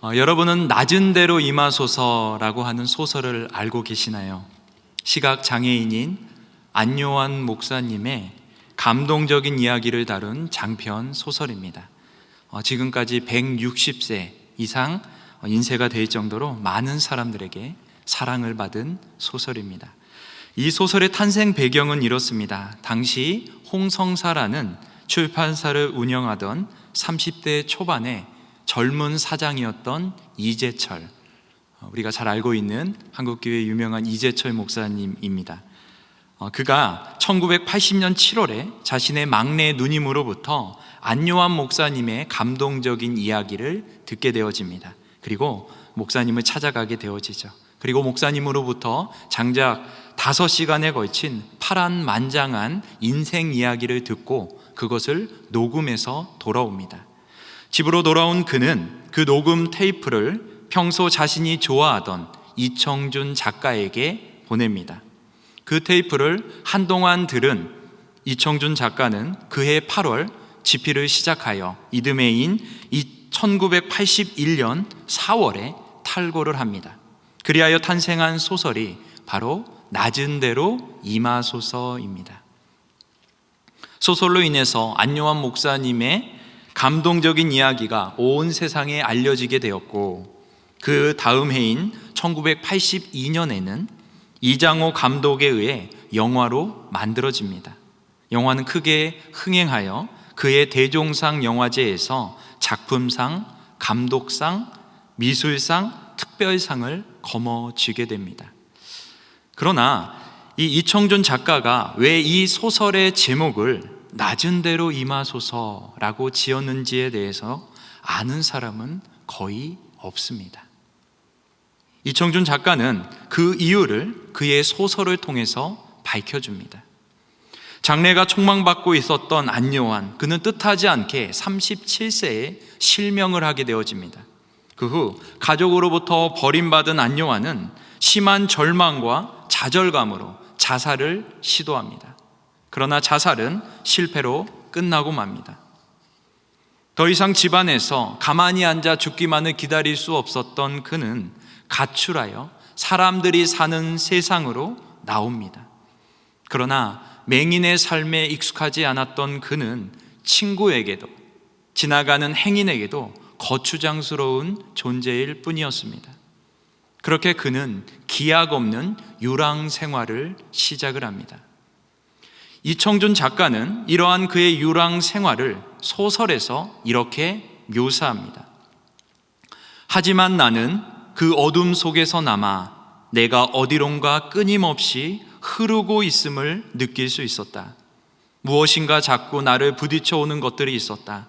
여러분은 낮은 대로 임하소서라고 하는 소설을 알고 계시나요? 시각 장애인인 안요한 목사님의 감동적인 이야기를 다룬 장편 소설입니다. 지금까지 160세 이상 인쇄가 될 정도로 많은 사람들에게 사랑을 받은 소설입니다. 이 소설의 탄생 배경은 이렇습니다. 당시 홍성사라는 출판사를 운영하던 30대 초반의 젊은 사장이었던 이재철, 우리가 잘 알고 있는 한국교회 유명한 이재철 목사님입니다. 그가 1980년 7월에 자신의 막내 누님으로부터 안요한 목사님의 감동적인 이야기를 듣게 되어집니다. 그리고 목사님을 찾아가게 되어지죠. 그리고 목사님으로부터 장작 5시간에 걸친 파란만장한 인생 이야기를 듣고 그것을 녹음해서 돌아옵니다. 집으로 돌아온 그는 그 녹음 테이프를 평소 자신이 좋아하던 이청준 작가에게 보냅니다. 그 테이프를 한동안 들은 이청준 작가는 그해 8월 집필을 시작하여 이듬해인 1981년 4월에 탈고를 합니다. 그리하여 탄생한 소설이 바로 낮은 대로 임하소서입니다. 소설로 인해서 안요한 목사님의 감동적인 이야기가 온 세상에 알려지게 되었고, 그 다음 해인 1982년에는 이장호 감독에 의해 영화로 만들어집니다. 영화는 크게 흥행하여 그의 대종상 영화제에서 작품상, 감독상, 미술상, 특별상을 거머쥐게 됩니다. 그러나 이 이청준 작가가 왜 이 소설의 제목을 낮은 대로 임하소서라고 지었는지에 대해서 아는 사람은 거의 없습니다. 이청준 작가는 그 이유를 그의 소설을 통해서 밝혀줍니다. 장래가 촉망받고 있었던 안요한, 그는 뜻하지 않게 37세에 실명을 하게 되어집니다. 그 후 가족으로부터 버림받은 안요한은 심한 절망과 좌절감으로 자살을 시도합니다. 그러나 자살은 실패로 끝나고 맙니다. 더 이상 집안에서 가만히 앉아 죽기만을 기다릴 수 없었던 그는 가출하여 사람들이 사는 세상으로 나옵니다. 그러나 맹인의 삶에 익숙하지 않았던 그는 친구에게도 지나가는 행인에게도 거추장스러운 존재일 뿐이었습니다. 그렇게 그는 기약 없는 유랑 생활을 시작을 합니다. 이청준 작가는 이러한 그의 유랑 생활을 소설에서 이렇게 묘사합니다. 하지만 나는 그 어둠 속에서 남아 내가 어디론가 끊임없이 흐르고 있음을 느낄 수 있었다. 무엇인가 자꾸 나를 부딪혀 오는 것들이 있었다.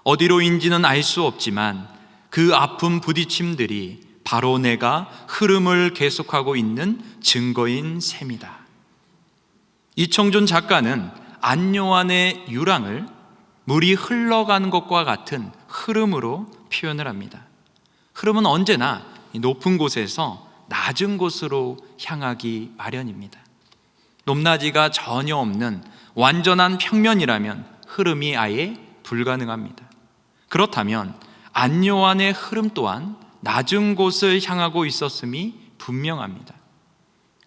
어디로인지는 알 수 없지만 그 아픈 부딪힘들이 바로 내가 흐름을 계속하고 있는 증거인 셈이다. 이청준 작가는 안요한의 유랑을 물이 흘러가는 것과 같은 흐름으로 표현을 합니다. 흐름은 언제나 높은 곳에서 낮은 곳으로 향하기 마련입니다. 높낮이가 전혀 없는 완전한 평면이라면 흐름이 아예 불가능합니다. 그렇다면 안요한의 흐름 또한 낮은 곳을 향하고 있었음이 분명합니다.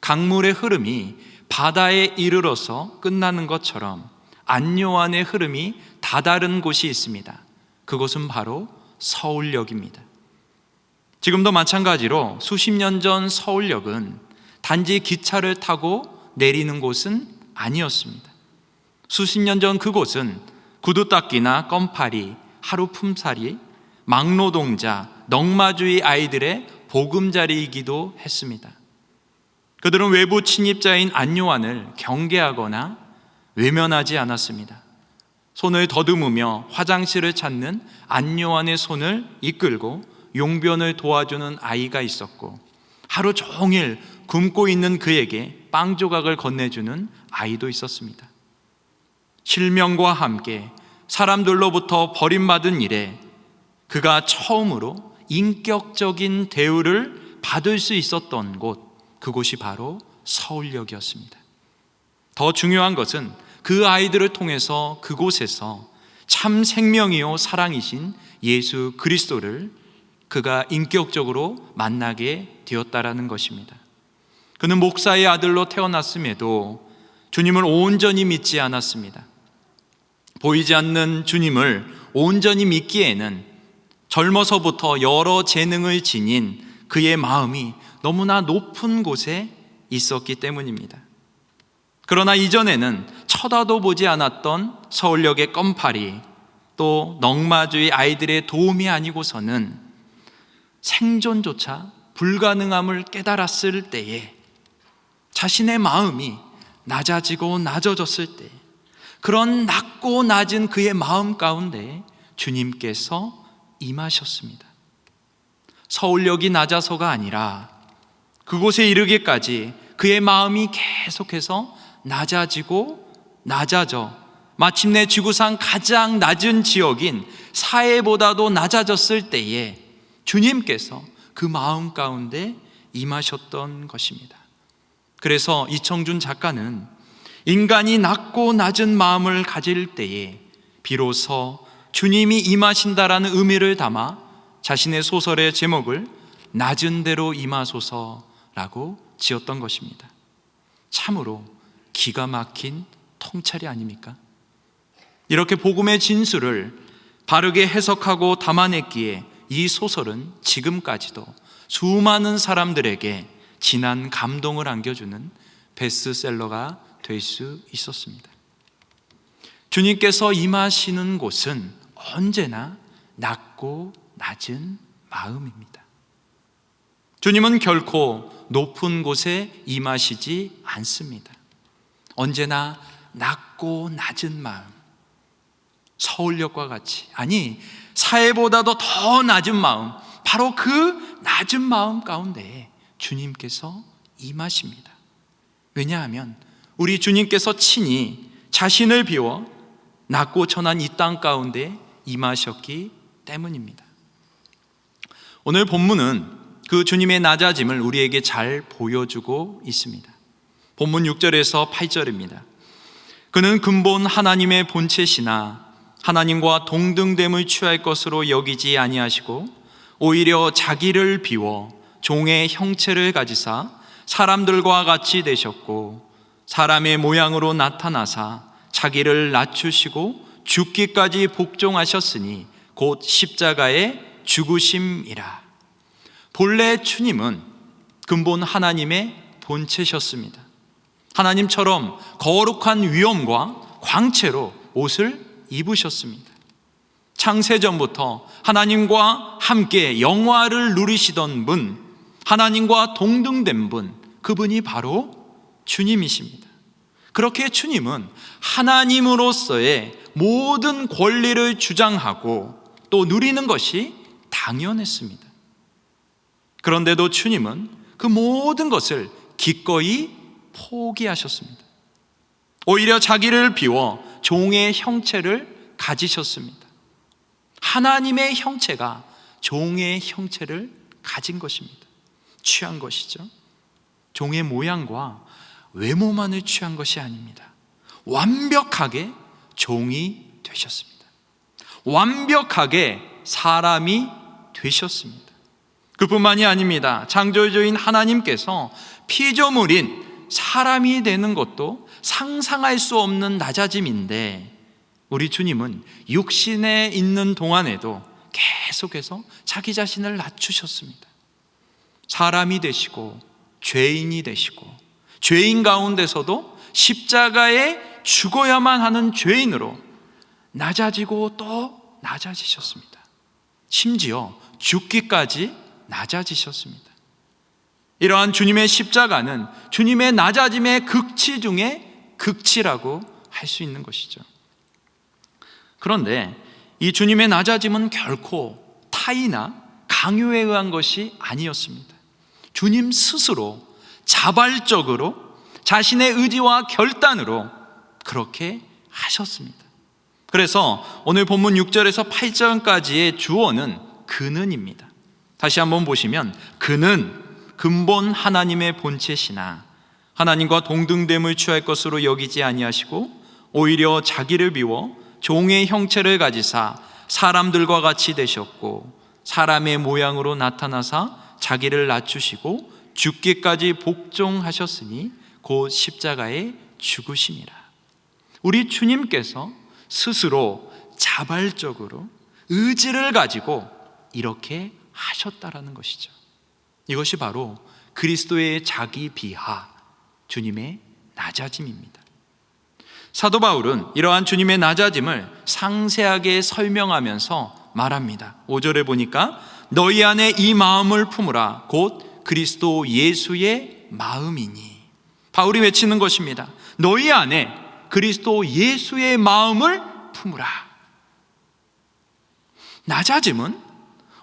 강물의 흐름이 바다에 이르러서 끝나는 것처럼 안요한의 흐름이 다다른 곳이 있습니다. 그곳은 바로 서울역입니다. 지금도 마찬가지로 수십 년 전 서울역은 단지 기차를 타고 내리는 곳은 아니었습니다. 수십 년 전 그곳은 구두닦이나 껌파리, 하루 품살이, 막노동자, 넝마주의 아이들의 보금자리이기도 했습니다. 그들은 외부 침입자인 안요한을 경계하거나 외면하지 않았습니다. 손을 더듬으며 화장실을 찾는 안요한의 손을 이끌고 용변을 도와주는 아이가 있었고, 하루 종일 굶고 있는 그에게 빵 조각을 건네주는 아이도 있었습니다. 실명과 함께 사람들로부터 버림받은 이래 그가 처음으로 인격적인 대우를 받을 수 있었던 곳, 그곳이 바로 서울역이었습니다. 더 중요한 것은 그 아이들을 통해서 그곳에서 참 생명이요 사랑이신 예수 그리스도를 그가 인격적으로 만나게 되었다라는 것입니다. 그는 목사의 아들로 태어났음에도 주님을 온전히 믿지 않았습니다. 보이지 않는 주님을 온전히 믿기에는 젊어서부터 여러 재능을 지닌 그의 마음이 너무나 높은 곳에 있었기 때문입니다. 그러나 이전에는 쳐다도 보지 않았던 서울역의 껌파리, 또 넝마주의 아이들의 도움이 아니고서는 생존조차 불가능함을 깨달았을 때에, 자신의 마음이 낮아지고 낮아졌을 때, 그런 낮고 낮은 그의 마음 가운데 주님께서 임하셨습니다. 서울역이 낮아서가 아니라 그곳에 이르기까지 그의 마음이 계속해서 낮아지고 낮아져 마침내 지구상 가장 낮은 지역인 사해보다도 낮아졌을 때에 주님께서 그 마음 가운데 임하셨던 것입니다. 그래서 이청준 작가는 인간이 낮고 낮은 마음을 가질 때에 비로소 주님이 임하신다라는 의미를 담아 자신의 소설의 제목을 낮은 대로 임하소서라고 지었던 것입니다. 참으로 기가 막힌 통찰이 아닙니까? 이렇게 복음의 진수를 바르게 해석하고 담아냈기에 이 소설은 지금까지도 수많은 사람들에게 진한 감동을 안겨주는 베스트셀러가 될 수 있었습니다. 주님께서 임하시는 곳은 언제나 낮고 낮은 마음입니다. 주님은 결코 높은 곳에 임하시지 않습니다. 언제나 낮고 낮은 마음, 서울역과 같이, 아니 사해보다도 더 낮은 마음, 바로 그 낮은 마음 가운데 주님께서 임하십니다. 왜냐하면 우리 주님께서 친히 자신을 비워 낮고 천한 이 땅 가운데 임하셨기 때문입니다. 오늘 본문은 그 주님의 낮아짐을 우리에게 잘 보여주고 있습니다. 본문 6절에서 8절입니다. 그는 근본 하나님의 본체시나 하나님과 동등됨을 취할 것으로 여기지 아니하시고 오히려 자기를 비워 종의 형체를 가지사 사람들과 같이 되셨고 사람의 모양으로 나타나사 자기를 낮추시고 죽기까지 복종하셨으니 곧 십자가의 죽으심이라. 본래 주님은 근본 하나님의 본체셨습니다. 하나님처럼 거룩한 위엄과 광채로 옷을 입으셨습니다. 창세전부터 하나님과 함께 영화를 누리시던 분, 하나님과 동등된 분, 그분이 바로 주님이십니다. 그렇게 주님은 하나님으로서의 모든 권리를 주장하고 또 누리는 것이 당연했습니다. 그런데도 주님은 그 모든 것을 기꺼이 포기하셨습니다. 오히려 자기를 비워 종의 형체를 가지셨습니다. 하나님의 형체가 종의 형체를 가진 것입니다. 취한 것이죠. 종의 모양과 외모만을 취한 것이 아닙니다. 완벽하게 종이 되셨습니다. 완벽하게 사람이 되셨습니다. 그뿐만이 아닙니다. 창조주인 하나님께서 피조물인 사람이 되는 것도 상상할 수 없는 낮아짐인데, 우리 주님은 육신에 있는 동안에도 계속해서 자기 자신을 낮추셨습니다. 사람이 되시고 죄인이 되시고 죄인 가운데서도 십자가에 죽어야만 하는 죄인으로 낮아지고 또 낮아지셨습니다. 심지어 죽기까지 낮아지셨습니다. 이러한 주님의 십자가는 주님의 낮아짐의 극치 중에 극치라고 할 수 있는 것이죠. 그런데 이 주님의 낮아짐은 결코 타이나 강요에 의한 것이 아니었습니다. 주님 스스로 자발적으로 자신의 의지와 결단으로 그렇게 하셨습니다. 그래서 오늘 본문 6절에서 8절까지의 주어는 그는입니다. 다시 한번 보시면, 그는 근본 하나님의 본체시나 하나님과 동등됨을 취할 것으로 여기지 아니하시고 오히려 자기를 비워 종의 형체를 가지사 사람들과 같이 되셨고 사람의 모양으로 나타나사 자기를 낮추시고 죽기까지 복종하셨으니 곧 십자가에 죽으심이라. 우리 주님께서 스스로 자발적으로 의지를 가지고 이렇게 하셨다라는 것이죠. 이것이 바로 그리스도의 자기 비하, 주님의 낮아짐입니다. 사도 바울은 이러한 주님의 낮아짐을 상세하게 설명하면서 말합니다. 5절에 보니까 너희 안에 이 마음을 품으라 곧 그리스도 예수의 마음이니. 바울이 외치는 것입니다. 너희 안에 그리스도 예수의 마음을 품으라. 낮아짐은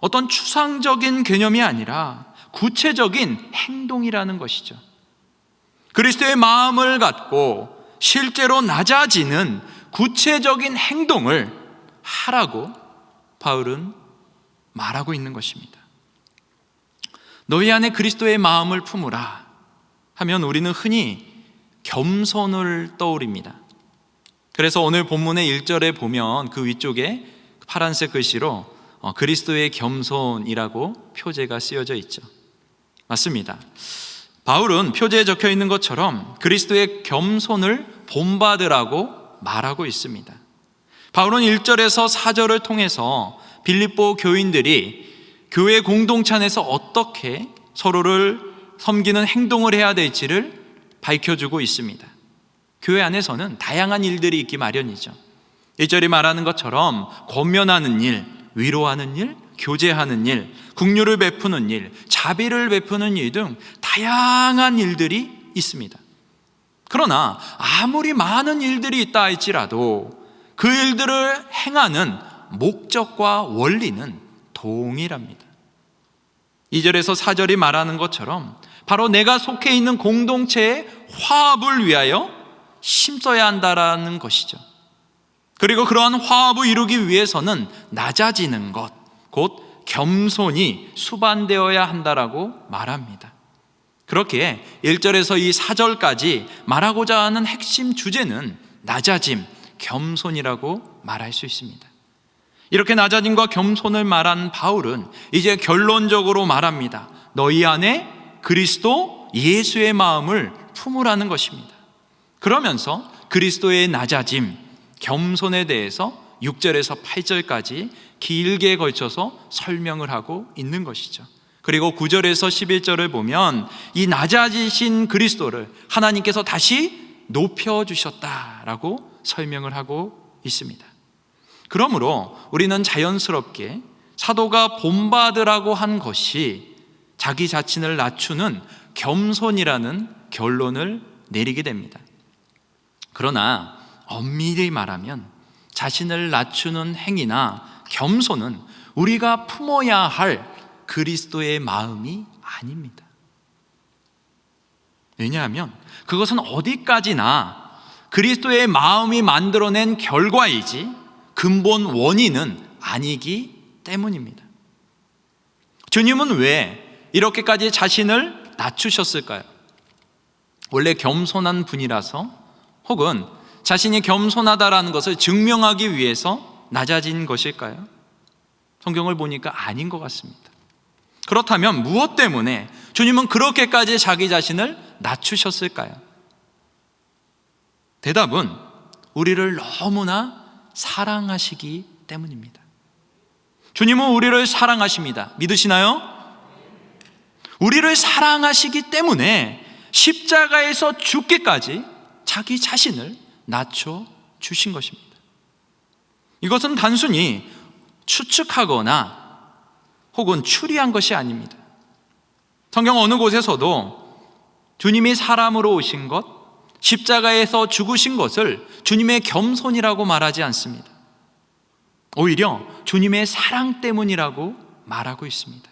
어떤 추상적인 개념이 아니라 구체적인 행동이라는 것이죠. 그리스도의 마음을 갖고 실제로 낮아지는 구체적인 행동을 하라고 바울은 말하고 있는 것입니다. 너희 안에 그리스도의 마음을 품으라 하면 우리는 흔히 겸손을 떠올립니다. 그래서 오늘 본문의 1절에 보면 그 위쪽에 파란색 글씨로 그리스도의 겸손이라고 표제가 쓰여져 있죠. 맞습니다. 바울은 표제에 적혀 있는 것처럼 그리스도의 겸손을 본받으라고 말하고 있습니다. 바울은 1절에서 4절을 통해서 빌립보 교인들이 교회 공동체 안에서 어떻게 서로를 섬기는 행동을 해야 될지를 밝혀주고 있습니다. 교회 안에서는 다양한 일들이 있기 마련이죠. 1절이 말하는 것처럼 권면하는 일, 위로하는 일, 교제하는 일, 긍휼을 베푸는 일, 자비를 베푸는 일 등 다양한 일들이 있습니다. 그러나 아무리 많은 일들이 있다 할지라도 그 일들을 행하는 목적과 원리는 동일합니다. 2절에서 4절이 말하는 것처럼 바로 내가 속해 있는 공동체의 화합을 위하여 힘써야 한다라는 것이죠. 그리고 그러한 화합을 이루기 위해서는 낮아지는 것, 곧 겸손이 수반되어야 한다라고 말합니다. 그렇게 1절에서 이 4절까지 말하고자 하는 핵심 주제는 낮아짐, 겸손이라고 말할 수 있습니다. 이렇게 낮아짐과 겸손을 말한 바울은 이제 결론적으로 말합니다. 너희 안에 그리스도 예수의 마음을 품으라는 것입니다. 그러면서 그리스도의 낮아짐, 겸손에 대해서 6절에서 8절까지 길게 걸쳐서 설명을 하고 있는 것이죠. 그리고 9절에서 11절을 보면 이 낮아지신 그리스도를 하나님께서 다시 높여주셨다라고 설명을 하고 있습니다. 그러므로 우리는 자연스럽게 사도가 본받으라고 한 것이 자기 자신을 낮추는 겸손이라는 결론을 내리게 됩니다. 그러나 엄밀히 말하면 자신을 낮추는 행위나 겸손은 우리가 품어야 할 그리스도의 마음이 아닙니다. 왜냐하면 그것은 어디까지나 그리스도의 마음이 만들어낸 결과이지 근본 원인은 아니기 때문입니다. 주님은 왜 이렇게까지 자신을 낮추셨을까요? 원래 겸손한 분이라서 혹은 자신이 겸손하다라는 것을 증명하기 위해서 낮아진 것일까요? 성경을 보니까 아닌 것 같습니다. 그렇다면 무엇 때문에 주님은 그렇게까지 자기 자신을 낮추셨을까요? 대답은 우리를 너무나 사랑하시기 때문입니다. 주님은 우리를 사랑하십니다. 믿으시나요? 우리를 사랑하시기 때문에 십자가에서 죽기까지 자기 자신을 낮춰주신 것입니다. 이것은 단순히 추측하거나 혹은 추리한 것이 아닙니다. 성경 어느 곳에서도 주님이 사람으로 오신 것, 십자가에서 죽으신 것을 주님의 겸손이라고 말하지 않습니다. 오히려 주님의 사랑 때문이라고 말하고 있습니다.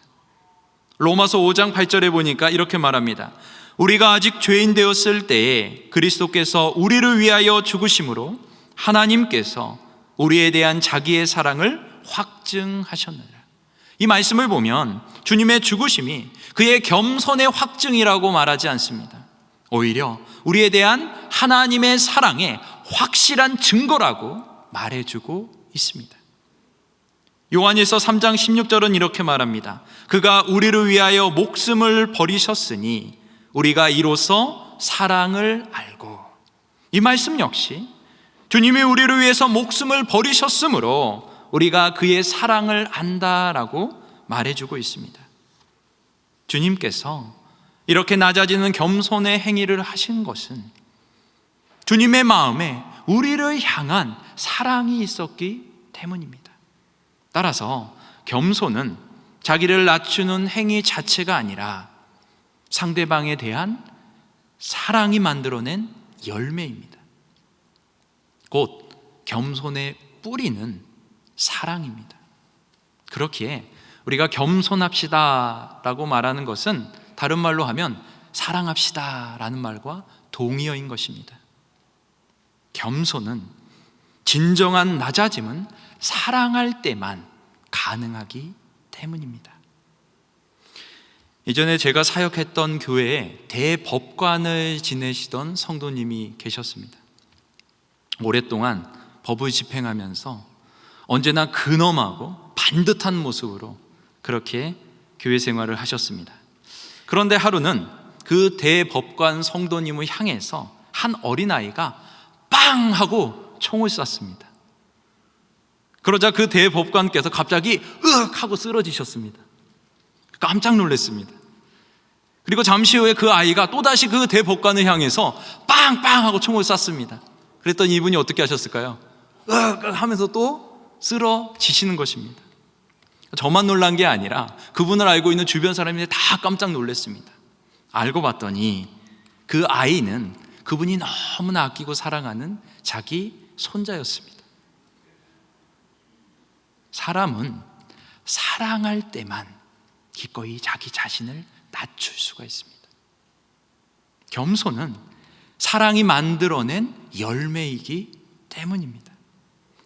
로마서 5장 8절에 보니까 이렇게 말합니다. 우리가 아직 죄인 되었을 때에 그리스도께서 우리를 위하여 죽으심으로 하나님께서 우리에 대한 자기의 사랑을 확증하셨느니라. 이 말씀을 보면 주님의 죽으심이 그의 겸손의 확증이라고 말하지 않습니다. 오히려 우리에 대한 하나님의 사랑의 확실한 증거라고 말해주고 있습니다. 요한일서 3장 16절은 이렇게 말합니다. 그가 우리를 위하여 목숨을 버리셨으니 우리가 이로써 사랑을 알고. 이 말씀 역시 주님이 우리를 위해서 목숨을 버리셨으므로 우리가 그의 사랑을 안다라고 말해주고 있습니다. 주님께서 이렇게 낮아지는 겸손의 행위를 하신 것은 주님의 마음에 우리를 향한 사랑이 있었기 때문입니다. 따라서 겸손은 자기를 낮추는 행위 자체가 아니라 상대방에 대한 사랑이 만들어낸 열매입니다. 곧 겸손의 뿌리는 사랑입니다. 그렇기에 우리가 겸손합시다 라고 말하는 것은 다른 말로 하면 사랑합시다 라는 말과 동의어인 것입니다. 겸손은, 진정한 낮아짐은 사랑할 때만 가능하기 때문입니다. 이전에 제가 사역했던 교회에 대법관을 지내시던 성도님이 계셨습니다. 오랫동안 법을 집행하면서 언제나 근엄하고 반듯한 모습으로 그렇게 교회 생활을 하셨습니다. 그런데 하루는 그 대법관 성도님을 향해서 한 어린아이가 빵! 하고 총을 쐈습니다. 그러자 그 대법관께서 갑자기 으악! 하고 쓰러지셨습니다. 깜짝 놀랐습니다. 그리고 잠시 후에 그 아이가 또다시 그 대법관을 향해서 빵빵 하고 총을 쐈습니다. 그랬더니 이분이 어떻게 하셨을까요? 으악! 하면서 또 쓰러지시는 것입니다. 저만 놀란 게 아니라 그분을 알고 있는 주변 사람들이 다 깜짝 놀랐습니다. 알고 봤더니 그 아이는 그분이 너무나 아끼고 사랑하는 자기 손자였습니다. 사람은 사랑할 때만 기꺼이 자기 자신을 낮출 수가 있습니다. 겸손은 사랑이 만들어낸 열매이기 때문입니다.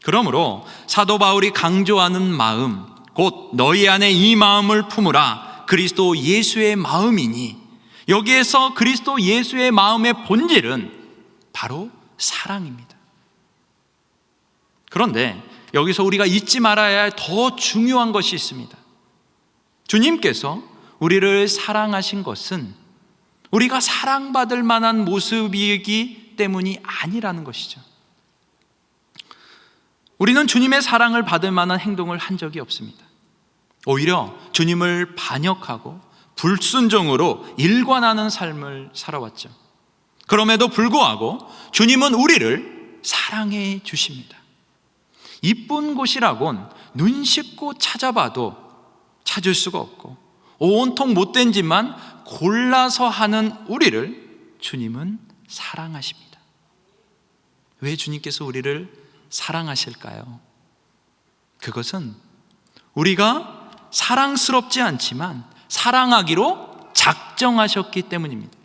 그러므로 사도 바울이 강조하는 마음, 곧 너희 안에 이 마음을 품으라, 그리스도 예수의 마음이니, 여기에서 그리스도 예수의 마음의 본질은 바로 사랑입니다. 그런데 여기서 우리가 잊지 말아야 할 더 중요한 것이 있습니다. 주님께서 우리를 사랑하신 것은 우리가 사랑받을 만한 모습이기 때문이 아니라는 것이죠. 우리는 주님의 사랑을 받을 만한 행동을 한 적이 없습니다. 오히려 주님을 반역하고 불순종으로 일관하는 삶을 살아왔죠. 그럼에도 불구하고 주님은 우리를 사랑해 주십니다. 이쁜 곳이라곤 눈 씻고 찾아봐도 찾을 수가 없고 온통 못된 짓만 골라서 하는 우리를 주님은 사랑하십니다. 왜 주님께서 우리를 사랑하실까요? 그것은 우리가 사랑스럽지 않지만 사랑하기로 작정하셨기 때문입니다.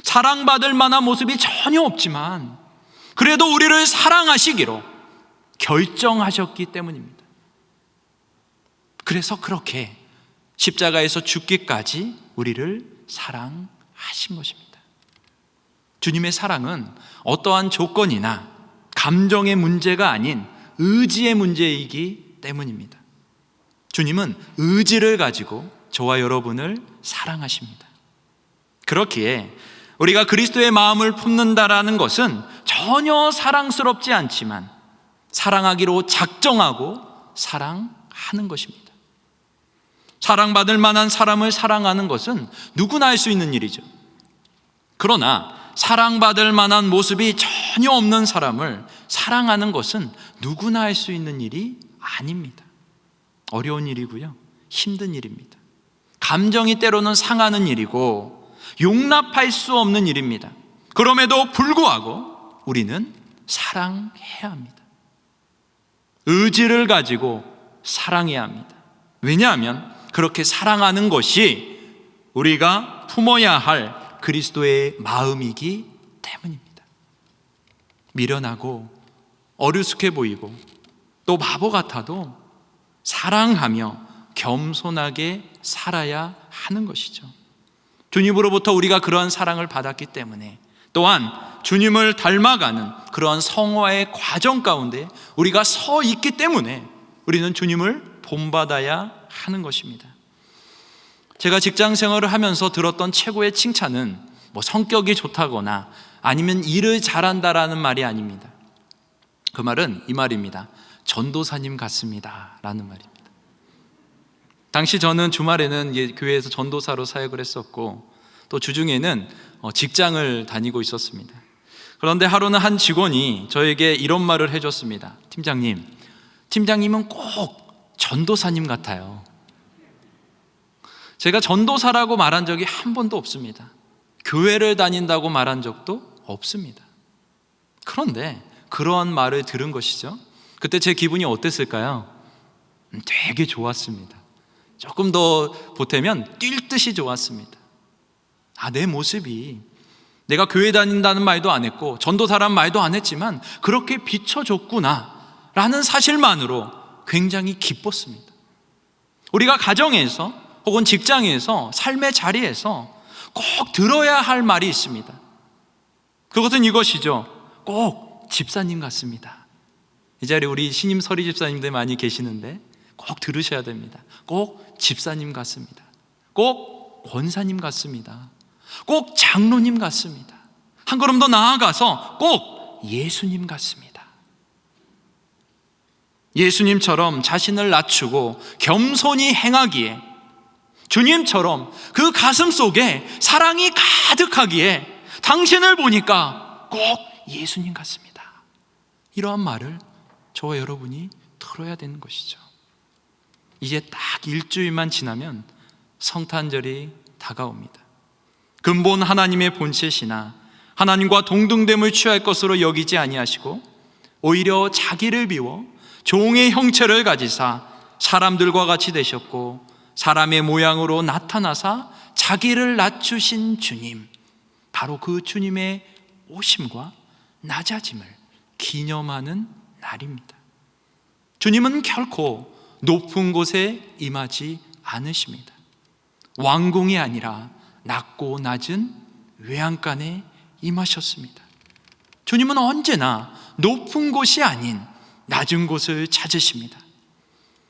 사랑받을 만한 모습이 전혀 없지만 그래도 우리를 사랑하시기로 결정하셨기 때문입니다. 그래서 그렇게 십자가에서 죽기까지 우리를 사랑하신 것입니다. 주님의 사랑은 어떠한 조건이나 감정의 문제가 아닌 의지의 문제이기 때문입니다. 주님은 의지를 가지고 저와 여러분을 사랑하십니다. 그렇기에 우리가 그리스도의 마음을 품는다라는 것은 전혀 사랑스럽지 않지만 사랑하기로 작정하고 사랑하는 것입니다. 사랑받을 만한 사람을 사랑하는 것은 누구나 할 수 있는 일이죠. 그러나 사랑받을 만한 모습이 전혀 없는 사람을 사랑하는 것은 누구나 할 수 있는 일이 아닙니다. 어려운 일이고요, 힘든 일입니다. 감정이 때로는 상하는 일이고 용납할 수 없는 일입니다. 그럼에도 불구하고 우리는 사랑해야 합니다. 의지를 가지고 사랑해야 합니다. 왜냐하면 그렇게 사랑하는 것이 우리가 품어야 할 그리스도의 마음이기 때문입니다. 미련하고 어리숙해 보이고 또 바보 같아도 사랑하며 겸손하게 살아야 하는 것이죠. 주님으로부터 우리가 그러한 사랑을 받았기 때문에 또한 주님을 닮아가는 그러한 성화의 과정 가운데 우리가 서 있기 때문에 우리는 주님을 본받아야 하는 것입니다. 제가 직장 생활을 하면서 들었던 최고의 칭찬은 성격이 좋다거나 아니면 일을 잘한다라는 말이 아닙니다. 그 말은 이 말입니다. 전도사님 같습니다 라는 말입니다. 당시 저는 주말에는 교회에서 전도사로 사역을 했었고 또 주중에는 직장을 다니고 있었습니다. 그런데 하루는 한 직원이 저에게 이런 말을 해줬습니다. 팀장님은 꼭 전도사님 같아요. 제가 전도사라고 말한 적이 한 번도 없습니다. 교회를 다닌다고 말한 적도 없습니다. 그런데 그러한 말을 들은 것이죠. 그때 제 기분이 어땠을까요? 되게 좋았습니다. 조금 더 보태면 뛸 듯이 좋았습니다. 내 모습이 내가 교회 다닌다는 말도 안 했고 전도사란 말도 안 했지만 그렇게 비춰줬구나 라는 사실만으로 굉장히 기뻤습니다. 우리가 가정에서 혹은 직장에서 삶의 자리에서 꼭 들어야 할 말이 있습니다. 그것은 이것이죠. 꼭 집사님 같습니다. 이 자리에 우리 신임 서리 집사님들 많이 계시는데 꼭 들으셔야 됩니다. 꼭 집사님 같습니다. 꼭 권사님 같습니다. 꼭 장로님 같습니다. 한 걸음 더 나아가서 꼭 예수님 같습니다. 예수님처럼 자신을 낮추고 겸손히 행하기에, 주님처럼 그 가슴 속에 사랑이 가득하기에 당신을 보니까 꼭 예수님 같습니다. 이러한 말을 저와 여러분이 들어야 되는 것이죠. 이제 딱 일주일만 지나면 성탄절이 다가옵니다. 근본 하나님의 본체시나 하나님과 동등됨을 취할 것으로 여기지 아니하시고 오히려 자기를 비워 종의 형체를 가지사 사람들과 같이 되셨고 사람의 모양으로 나타나사 자기를 낮추신 주님, 바로 그 주님의 오심과 낮아짐을 기념하는 날입니다. 주님은 결코 높은 곳에 임하지 않으십니다. 왕궁이 아니라 낮고 낮은 외양간에 임하셨습니다. 주님은 언제나 높은 곳이 아닌 낮은 곳을 찾으십니다.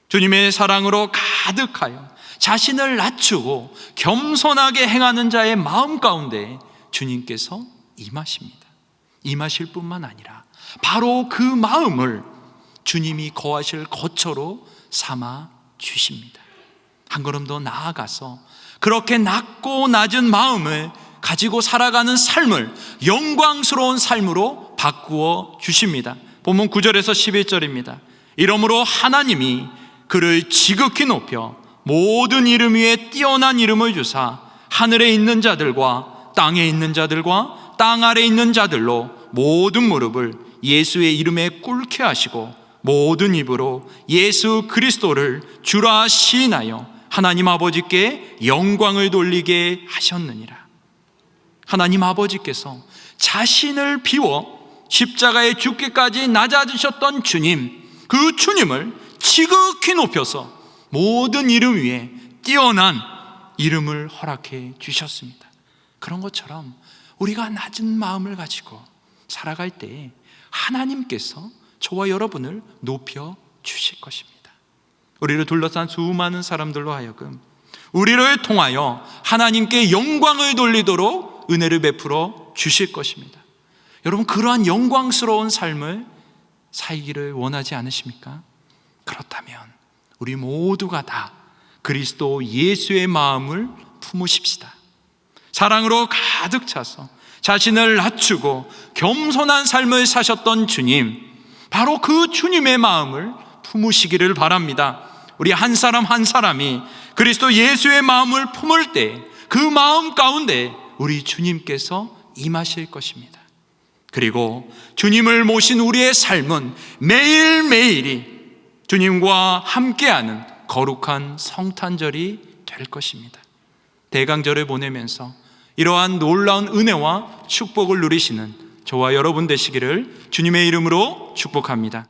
주님의 사랑으로 가득하여 자신을 낮추고 겸손하게 행하는 자의 마음 가운데 주님께서 임하십니다. 임하실 뿐만 아니라 바로 그 마음을 주님이 거하실 거처로 삼아 주십니다. 한 걸음 더 나아가서 그렇게 낮고 낮은 마음을 가지고 살아가는 삶을 영광스러운 삶으로 바꾸어 주십니다. 본문 9절에서 11절입니다. 이러므로 하나님이 그를 지극히 높여 모든 이름 위에 뛰어난 이름을 주사 하늘에 있는 자들과 땅에 있는 자들과 땅 아래 있는 자들로 모든 무릎을 예수의 이름에 꿇게 하시고 모든 입으로 예수 그리스도를 주라 시인하여 하나님 아버지께 영광을 돌리게 하셨느니라. 하나님 아버지께서 자신을 비워 십자가에 죽기까지 낮아지셨던 주님, 그 주님을 지극히 높여서 모든 이름 위에 뛰어난 이름을 허락해 주셨습니다. 그런 것처럼 우리가 낮은 마음을 가지고 살아갈 때 하나님께서 저와 여러분을 높여 주실 것입니다. 우리를 둘러싼 수많은 사람들로 하여금 우리를 통하여 하나님께 영광을 돌리도록 은혜를 베풀어 주실 것입니다. 여러분, 그러한 영광스러운 삶을 살기를 원하지 않으십니까? 그렇다면 우리 모두가 다 그리스도 예수의 마음을 품으십시다. 사랑으로 가득 차서 자신을 낮추고 겸손한 삶을 사셨던 주님, 바로 그 주님의 마음을 품으시기를 바랍니다. 우리 한 사람 한 사람이 그리스도 예수의 마음을 품을 때 그 마음 가운데 우리 주님께서 임하실 것입니다. 그리고 주님을 모신 우리의 삶은 매일매일이 주님과 함께하는 거룩한 성탄절이 될 것입니다. 대강절을 보내면서 이러한 놀라운 은혜와 축복을 누리시는 저와 여러분 되시기를 주님의 이름으로 축복합니다.